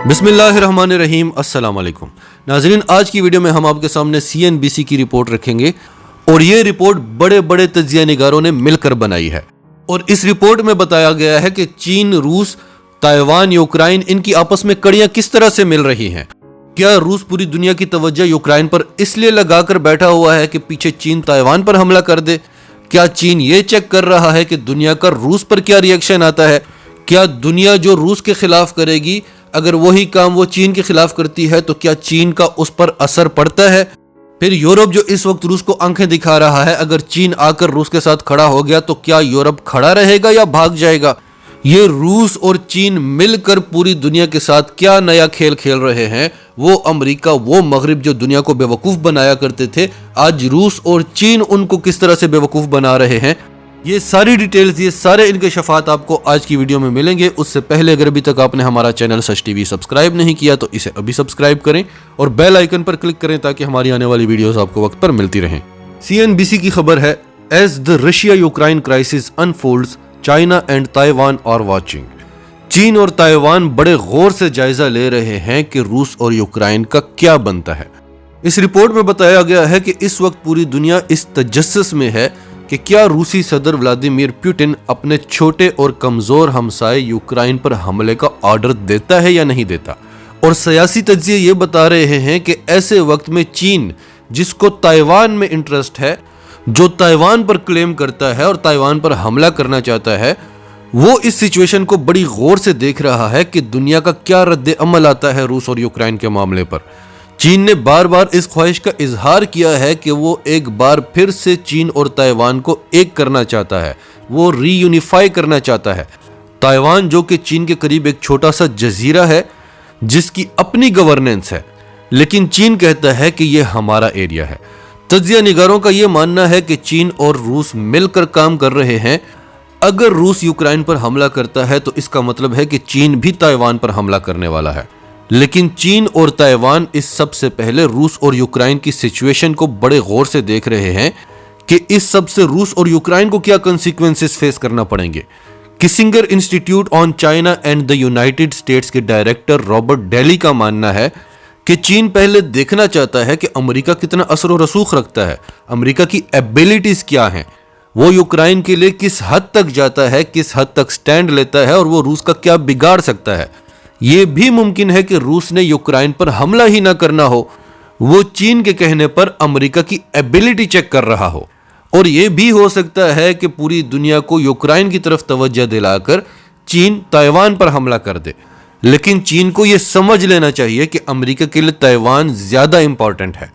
बिस्मिल्लाहिर्रहमानिर्रहीम, अस्सलाम वालेकुम नाज़रीन। आज की वीडियो में हम आपके सामने CNBC की रिपोर्ट रखेंगे और ये रिपोर्ट बड़े बड़े तज्जिया निगारों ने मिलकर बनाई है। और इस रिपोर्ट में बताया गया है कि चीन, रूस, ताइवान, यूक्रेन, इनकी आपस में कड़ियां किस तरह से मिल रही हैं। क्या रूस पूरी दुनिया की तवज्जो यूक्रेन पर इसलिए लगाकर बैठा हुआ है कि पीछे चीन ताइवान पर हमला कर दे? क्या चीन ये चेक कर रहा है कि दुनिया का रूस पर क्या रिएक्शन आता है? क्या दुनिया जो रूस के खिलाफ करेगी, अगर वही काम वो चीन के खिलाफ करती है तो क्या चीन का उस पर असर पड़ता है? फिर यूरोप जो इस वक्त रूस को आंखें दिखा रहा है, अगर चीन आकर रूस के साथ खड़ा हो गया तो क्या यूरोप खड़ा रहेगा या भाग जाएगा? ये रूस और चीन मिलकर पूरी दुनिया के साथ क्या नया खेल खेल रहे हैं। वो अमेरिका, वो मगरिब जो दुनिया को बेवकूफ़ बनाया करते थे, आज रूस और चीन उनको किस तरह से बेवकूफ़ बना रहे हैं। ये सारी डिटेल्स, ये सारे इनके शफात आपको आज की वीडियो में मिलेंगे। उससे पहले अगर अभी तक आपने हमारा चैनल सच टीवी सब्सक्राइब नहीं किया तो इसे अभी सब्सक्राइब करें और बेल आइकन पर क्लिक करें ताकि हमारी आने वाली वीडियोस आपको वक्त पर मिलती रहें। CNBC की खबर है, as the Russia Ukraine crisis unfolds, China and Taiwan are watching. चीन और ताइवान बड़े गौर से जायजा ले रहे हैं कि रूस और यूक्रेन का क्या बनता है। इस रिपोर्ट में बताया गया है कि इस वक्त पूरी दुनिया इस तजस्सुस में है कि क्या रूसी सदर व्लादिमीर पुतिन अपने छोटे और कमजोर हमसाए यूक्रेन पर हमले का ऑर्डर देता है या नहीं देता। और सियासी तज्जिए ये बता रहे हैं कि ऐसे वक्त में चीन, जिसको ताइवान में इंटरेस्ट है, जो ताइवान पर क्लेम करता है और ताइवान पर हमला करना चाहता है, वो इस सिचुएशन को बड़ी गौर से देख रहा है कि दुनिया का क्या रद्द अमल आता है रूस और यूक्रेन के मामले पर। चीन ने बार बार इस ख्वाहिश का इजहार किया है कि वो एक बार फिर से चीन और ताइवान को एक करना चाहता है, वो रीयूनिफाई करना चाहता है। ताइवान जो कि चीन के करीब एक छोटा सा जजीरा है जिसकी अपनी गवर्नेंस है, लेकिन चीन कहता है कि ये हमारा एरिया है। तज्जिया निगारों का ये मानना है कि चीन और रूस मिलकर काम कर रहे हैं। अगर रूस यूक्रेन पर हमला करता है तो इसका मतलब है कि चीन भी ताइवान पर हमला करने वाला है। लेकिन चीन और ताइवान इस सबसे पहले रूस और यूक्रेन की सिचुएशन को बड़े गौर से देख रहे हैं कि इस सब से रूस और यूक्रेन को क्या कंसिक्वेंसेस फेस करना पड़ेंगे। Kissinger institute on China and the United states के डायरेक्टर रॉबर्ट डेली का मानना है कि चीन पहले देखना चाहता है कि अमेरिका कितना असर और रसूख रखता है, अमेरिका की एबिलिटीज क्या हैं, वो यूक्रेन के लिए किस हद तक जाता है, किस हद तक स्टैंड लेता है और वो रूस का क्या बिगाड़ सकता है। ये भी मुमकिन है कि रूस ने यूक्रेन पर हमला ही ना करना हो, वो चीन के कहने पर अमेरिका की एबिलिटी चेक कर रहा हो। और ये भी हो सकता है कि पूरी दुनिया को यूक्रेन की तरफ तवज्जो दिलाकर चीन ताइवान पर हमला कर दे। लेकिन चीन को यह समझ लेना चाहिए कि अमेरिका के लिए ताइवान ज्यादा इंपॉर्टेंट है,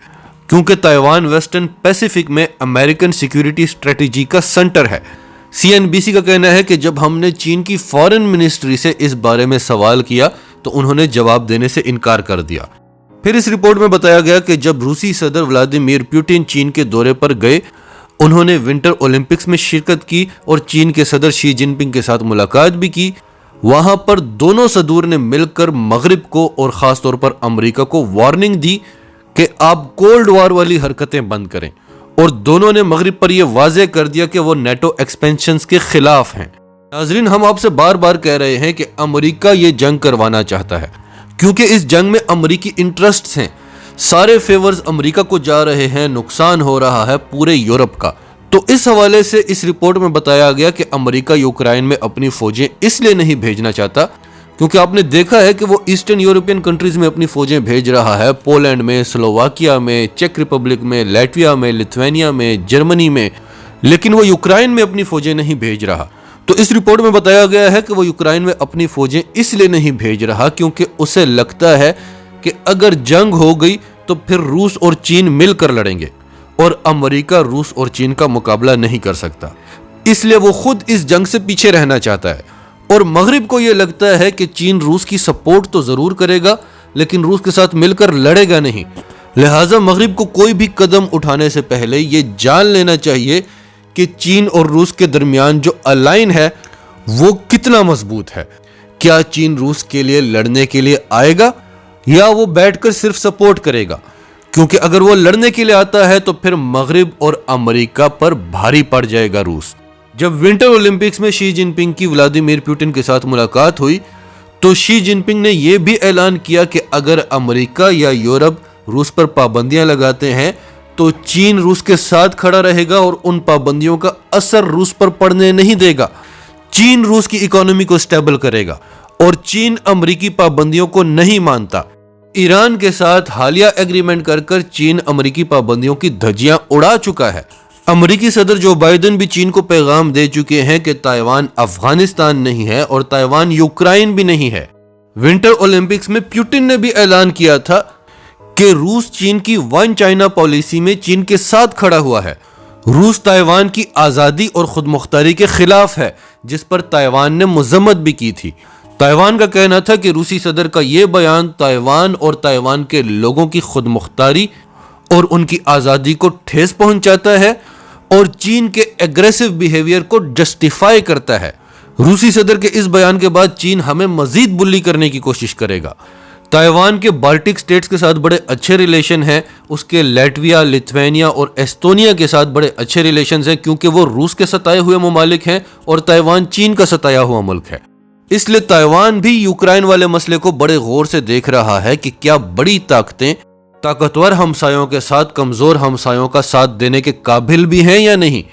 क्योंकि ताइवान वेस्टर्न पैसिफिक में अमेरिकन सिक्योरिटी स्ट्रेटेजी का सेंटर है। CNBC का कहना है कि जब हमने चीन की फॉरेन मिनिस्ट्री से इस बारे में सवाल किया तो उन्होंने जवाब देने से इनकार कर दिया। फिर इस रिपोर्ट में बताया गया कि jab रूसी सदर व्लादिमीर पुतिन चीन के दौरे पर गए, उन्होंने विंटर ओलंपिक्स में शिरकत की और चीन के सदर शी जिनपिंग के साथ मुलाकात भी की। वहां पर दोनों सदूर ने मिलकर मगरिब को और खासतौर पर अमेरिका को वार्निंग दी कि आप कोल्ड वॉर वाली हरकतें बंद करें, और दोनों ने मगरिब पर यह वाज़ेह कर दिया कि वो नेटो एक्सपेंशन के खिलाफ हैं। नाजरीन, हम आपसे बार बार कह रहे हैं कि अमेरिका ये जंग करवाना चाहता है, क्योंकि इस जंग में अमेरिकी इंटरेस्ट्स हैं। सारे फेवर्स अमेरिका को जा रहे हैं, नुकसान हो रहा है पूरे यूरोप का। तो इस हवाले से इस रिपोर्ट में बताया गया कि अमेरिका यूक्रेन में अपनी फौजें इसलिए नहीं भेजना चाहता क्योंकि आपने देखा है कि वो ईस्टर्न यूरोपियन कंट्रीज में अपनी फौजें भेज रहा है, पोलैंड में, स्लोवाकिया में, चेक रिपब्लिक में, लातविया में, लिथुआनिया में, जर्मनी में, लेकिन वो यूक्रेन में अपनी फौजें नहीं भेज रहा। तो इस रिपोर्ट में बताया गया है कि वो यूक्रेन में अपनी फौजें इसलिए नहीं भेज रहा क्योंकि उसे लगता है कि अगर जंग हो गई तो फिर रूस और चीन मिलकर लड़ेंगे और अमेरिका रूस और चीन का मुकाबला नहीं कर सकता, इसलिए वो खुद इस जंग से पीछे रहना चाहता है। और मगरिब को यह लगता है कि चीन रूस की सपोर्ट तो जरूर करेगा लेकिन रूस के साथ मिलकर लड़ेगा नहीं। लिहाजा मगरिब को कोई भी कदम उठाने से पहले ये जान लेना चाहिए कि चीन और रूस के दरमियान जो अलाइन है वो कितना मजबूत है। क्या चीन रूस के लिए लड़ने के लिए आएगा या वो बैठकर सिर्फ सपोर्ट करेगा? क्योंकि अगर वो लड़ने के लिए आता है तो फिर मगरिब और अमेरिका पर भारी पड़ जाएगा रूस। जब विंटर ओलंपिक्स में शी जिनपिंग की व्लादिमीर पुतिन के साथ मुलाकात हुई तो शी जिनपिंग ने यह भी ऐलान किया कि अगर अमेरिका या यूरोप रूस पर पाबंदियां लगाते हैं तो चीन रूस के साथ खड़ा रहेगा और उन पाबंदियों का असर रूस पर पड़ने नहीं देगा। चीन रूस की इकोनॉमी को स्टेबल करेगा और चीन अमेरिकी पाबंदियों को नहीं मानता। ईरान के साथ हालिया एग्रीमेंट कर चीन अमेरिकी पाबंदियों की धज्जियां उड़ा चुका है। अमेरिकी सदर जो बाइडेन भी चीन को पैगाम दे चुके हैं कि ताइवान अफगानिस्तान नहीं है और ताइवान यूक्रेन भी नहीं है। विंटर ओलंपिक्स में पुतिन ने भी ऐलान किया था कि रूस चीन की वन चाइना पॉलिसी में चीन के साथ खड़ा हुआ है। रूस ताइवान की आजादी और खुदमुख्तारी के खिलाफ है, जिस पर ताइवान ने मजम्मत भी की थी। ताइवान का कहना था कि रूसी सदर का यह बयान ताइवान और ताइवान के लोगों की खुदमुख्तारी और उनकी आजादी को ठेस पहुंचाता है और चीन के एग्रेसिव बिहेवियर को जस्टिफाई करता है। रूसी सदर के इस बयान के बाद चीन हमें मजीद बुली करने की कोशिश करेगा। ताइवान के बाल्टिक स्टेट्स के साथ बड़े अच्छे रिलेशन हैं, उसके लैटविया, लिथुआनिया और एस्टोनिया के साथ बड़े अच्छे रिलेशन हैं क्योंकि वो रूस के सताए हुए ममालिक हैं और ताइवान चीन का सताया हुआ मुल्क है। इसलिए ताइवान भी यूक्रेन वाले मसले को बड़े गौर से देख रहा है कि क्या बड़ी ताकतें ताकतवर हमसायों के साथ कमजोर हमसायों का साथ देने के काबिल भी हैं या नहीं।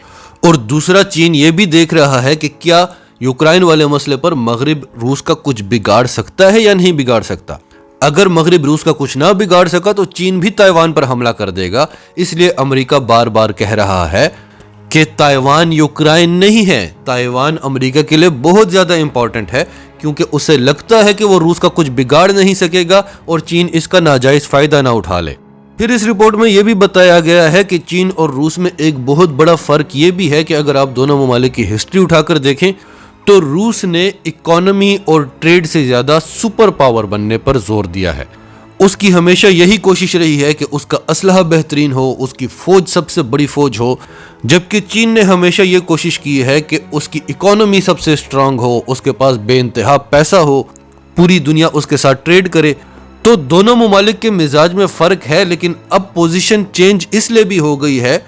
और दूसरा, चीन ये भी देख रहा है कि क्या यूक्रेन वाले मसले पर मगरिब रूस का कुछ बिगाड़ सकता है या नहीं बिगाड़ सकता। अगर मगरिब रूस का कुछ ना बिगाड़ सका तो चीन भी ताइवान पर हमला कर देगा। इसलिए अमेरिका बार बार कह रहा है कि ताइवान यूक्रेन नहीं है, ताइवान अमेरिका के लिए बहुत ज्यादा इंपॉर्टेंट है क्योंकि उसे लगता है कि वो रूस का कुछ बिगाड़ नहीं सकेगा और चीन इसका नाजायज फायदा ना उठा ले। फिर इस रिपोर्ट में यह भी बताया गया है कि चीन और रूस में एक बहुत बड़ा फर्क यह भी है कि अगर आप दोनों ममालिक की हिस्ट्री उठाकर देखें तो रूस ने इकोनॉमी और ट्रेड से ज्यादा सुपर पावर बनने पर जोर दिया है। उसकी हमेशा यही कोशिश रही है कि उसका असलहा बेहतरीन हो, उसकी फौज सबसे बड़ी फौज हो, जबकि चीन ने हमेशा यह कोशिश की है कि उसकी इकोनॉमी सबसे स्ट्रांग हो, उसके पास बेइंतहा पैसा हो, पूरी दुनिया उसके साथ ट्रेड करे। तो दोनों ममालिक के मिजाज में फर्क है, लेकिन अब पोजीशन चेंज इसलिए भी हो गई है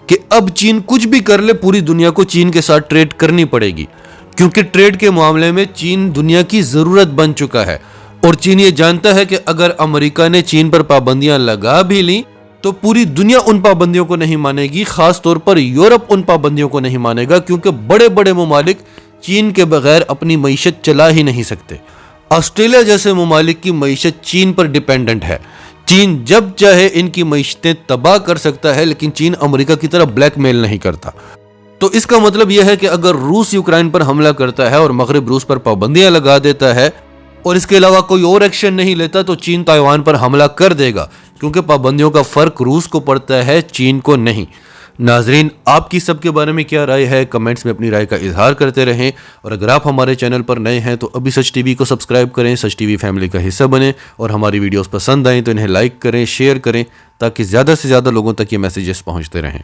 कि अब चीन कुछ भी कर ले पूरी दुनिया को चीन के साथ ट्रेड करनी पड़ेगी, क्योंकि ट्रेड के मामले में चीन दुनिया की जरूरत बन चुका है। और चीन ये जानता है कि अगर अमेरिका ने चीन पर पाबंदियां लगा भी ली तो पूरी दुनिया उन पाबंदियों को नहीं मानेगी, खास तौर पर यूरोप उन पाबंदियों को नहीं मानेगा क्योंकि बड़े बड़े ममालिक चीन के बगैर अपनी मईशत चला ही नहीं सकते। ऑस्ट्रेलिया जैसे ममालिक की मईशत चीन पर डिपेंडेंट है। चीन जब चाहे इनकी मईशतें तबाह कर सकता है, लेकिन चीन अमेरिका की तरह ब्लैकमेल नहीं करता। तो इसका मतलब यह है कि अगर रूस यूक्रेन पर हमला करता है और मगरिब रूस पर पाबंदियां लगा देता है और इसके अलावा कोई और एक्शन नहीं लेता तो चीन ताइवान पर हमला कर देगा, क्योंकि पाबंदियों का फर्क रूस को पड़ता है, चीन को नहीं। नाजरीन, आपकी सबके बारे में क्या राय है, कमेंट्स में अपनी राय का इजहार करते रहें। और अगर आप हमारे चैनल पर नए हैं तो अभी सच टीवी को सब्सक्राइब करें, सच टीवी फैमिली का हिस्सा बने और हमारी वीडियोस पसंद आएँ तो इन्हें लाइक करें, शेयर करें ताकि ज़्यादा से ज़्यादा लोगों तक ये मैसेजेस पहुँचते रहें।